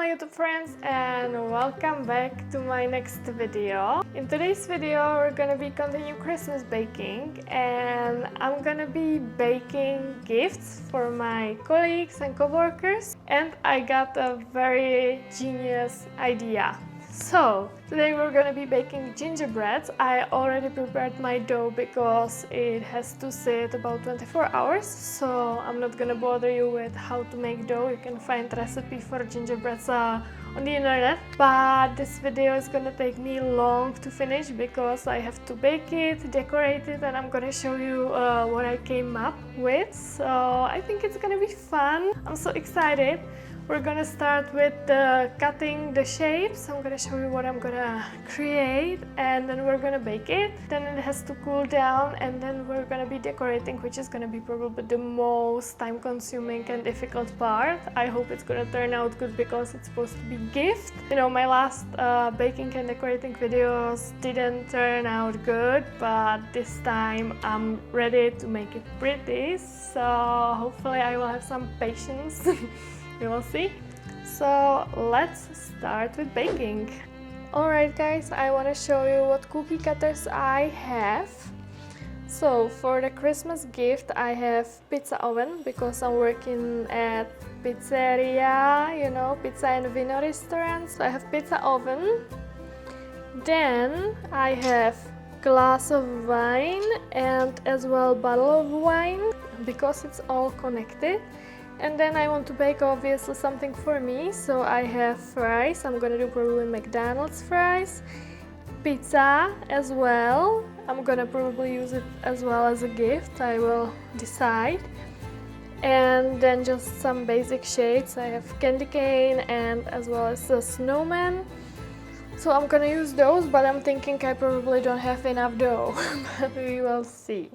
my YouTube friends, and welcome back to my next video. In today's video we're gonna be continuing Christmas baking, and I'm gonna be baking gifts for my colleagues and co-workers, and I got a very genius idea. So, today we're gonna be baking gingerbreads. I already prepared my dough because it has to sit about 24 hours, so I'm not gonna bother you with how to make dough. You can find recipe for gingerbreads on the internet. But this video is gonna take me long to finish because I have to bake it, decorate it, and I'm gonna show you what I came up with. So I think it's gonna be fun. I'm so excited. We're gonna start with cutting the shapes. I'm gonna show you what I'm gonna create, and then we're gonna bake it. Then it has to cool down, and then we're gonna be decorating, which is gonna be probably the most time-consuming and difficult part. I hope it's gonna turn out good because it's supposed to be gift. You know, my last baking and decorating videos didn't turn out good, but this time I'm ready to make it pretty. So hopefully I will have some patience. You will see. So let's start with baking. Alright guys, I want to show you what cookie cutters I have. So for the Christmas gift I have pizza oven because I'm working at pizzeria, you know, pizza and vino restaurant. So I have pizza oven. Then I have glass of wine and as well bottle of wine because it's all connected. And then I want to bake obviously something for me, so I have fries. I'm gonna do probably McDonald's fries, pizza as well. I'm gonna probably use it as well as a gift, I will decide. And then just some basic shapes. I have candy cane and as well as a snowman. So I'm gonna use those, but I'm thinking I probably don't have enough dough, but we will see.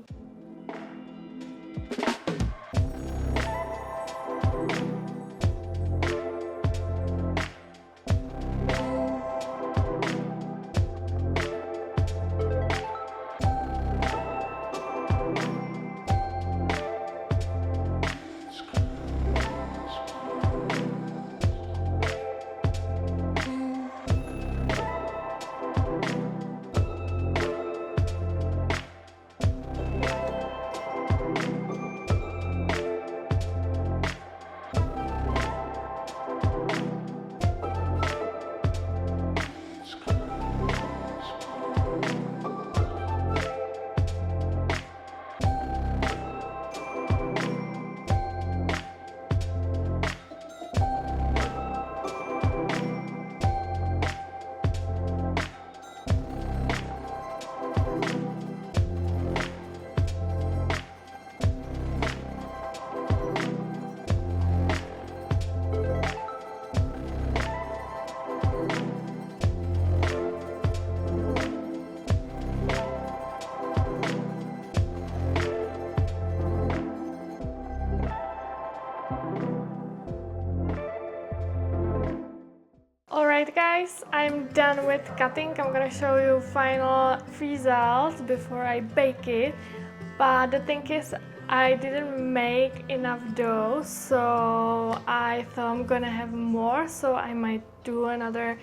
Alright guys, I'm done with cutting. I'm gonna show you final results before I bake it. But the thing is, I didn't make enough dough, so I thought I'm gonna have more, so I might do another,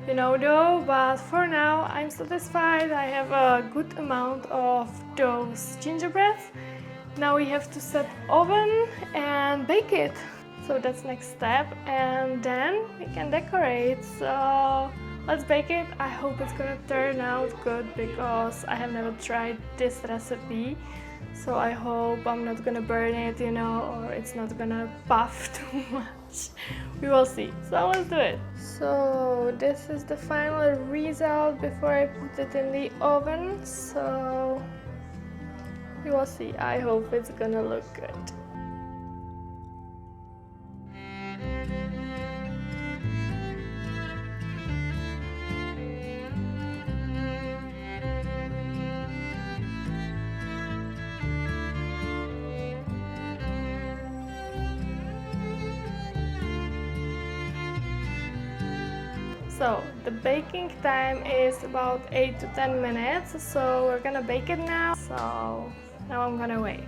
you know, dough. But for now, I'm satisfied. I have a good amount of those gingerbreads. Now we have to set oven and bake it. So that's next step, and then we can decorate. So let's bake it. I hope it's gonna turn out good because I have never tried this recipe. So I hope I'm not gonna burn it, you know, or it's not gonna puff too much. We will see. So let's do it. So this is the final result before I put it in the oven. So we will see. I hope it's gonna look good. So the baking time is about 8 to 10 minutes, so we're gonna bake it now. So now I'm gonna wait.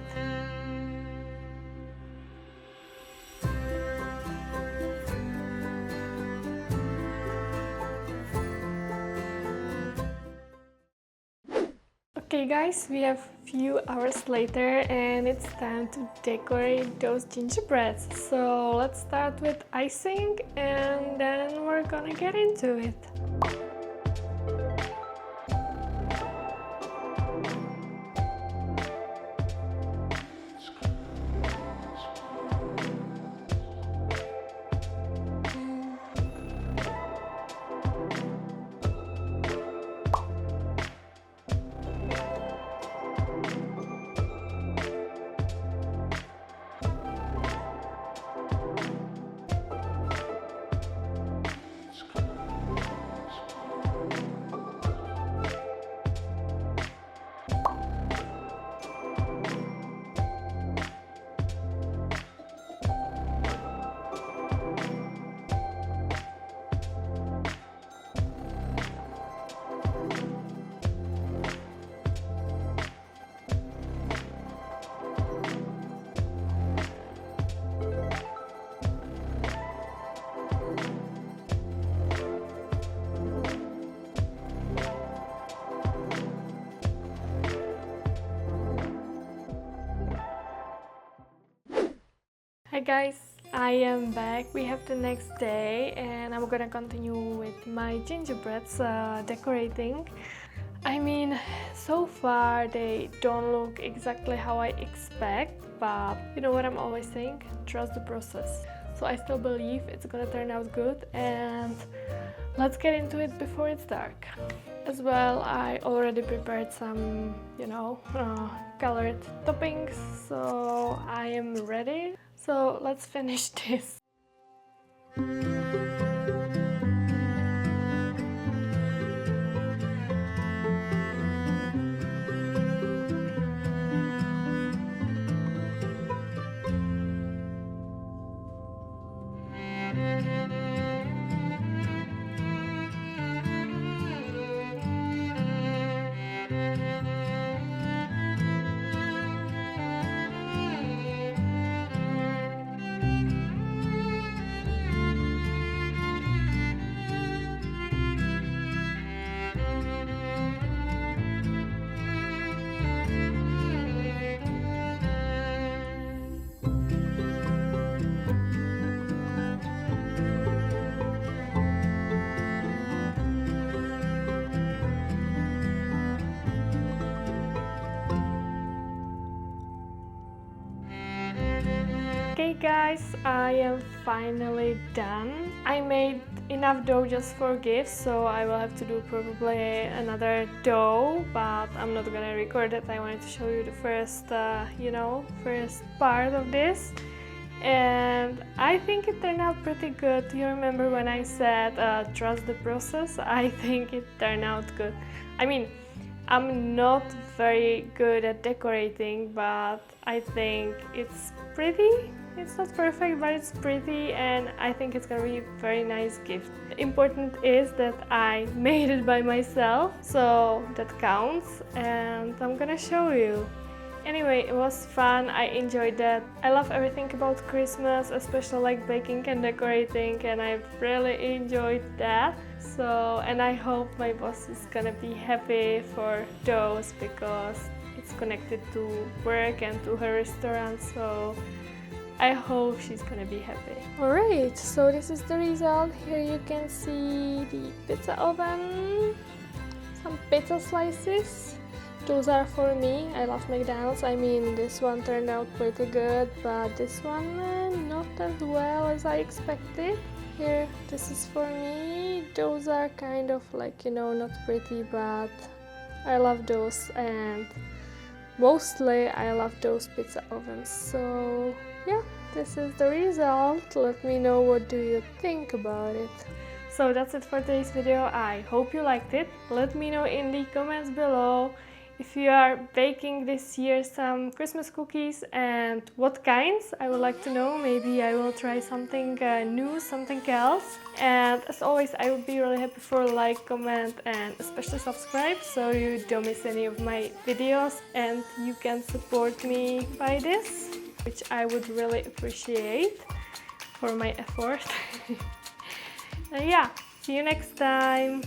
Okay guys, we have few hours later and it's time to decorate those gingerbreads. So let's start with icing and then we're gonna get into it. Hi guys, I am back. We have the next day and I'm gonna continue with my gingerbreads decorating. I mean, so far they don't look exactly how I expect, but you know what I'm always saying? Trust the process. So I still believe it's gonna turn out good and let's get into it before it's dark. As well, I already prepared some, colored toppings, so I am ready. So let's finish this. Okay guys, I am finally done. I made enough dough just for gifts, so I will have to do probably another dough, but I'm not gonna record it. I wanted to show you the first part of this. And I think it turned out pretty good. You remember when I said trust the process? I think it turned out good. I mean, I'm not very good at decorating, but I think it's pretty. It's not perfect, but it's pretty and I think it's gonna be a very nice gift. Important is that I made it by myself, so that counts and I'm gonna show you. Anyway, it was fun, I enjoyed that. I love everything about Christmas, especially like baking and decorating, and I've really enjoyed that. So, and I hope my boss is gonna be happy for those because it's connected to work and to her restaurant, so I hope she's gonna be happy. Alright, so this is the result. Here you can see the pizza oven, some pizza slices. Those are for me. I love McDonald's. I mean, this one turned out pretty good, but this one not as well as I expected. Here, this is for me. Those are kind of like, not pretty, but I love those, and mostly I love those pizza ovens. So yeah, this is the result. Let me know what do you think about it. So that's it for today's video. I hope you liked it. Let me know in the comments below if you are baking this year some Christmas cookies and what kinds. I would like to know. Maybe I will try something new, something else. And as always, I would be really happy for a like, comment and especially subscribe so you don't miss any of my videos and you can support me by this, which I would really appreciate for my effort. Yeah, see you next time.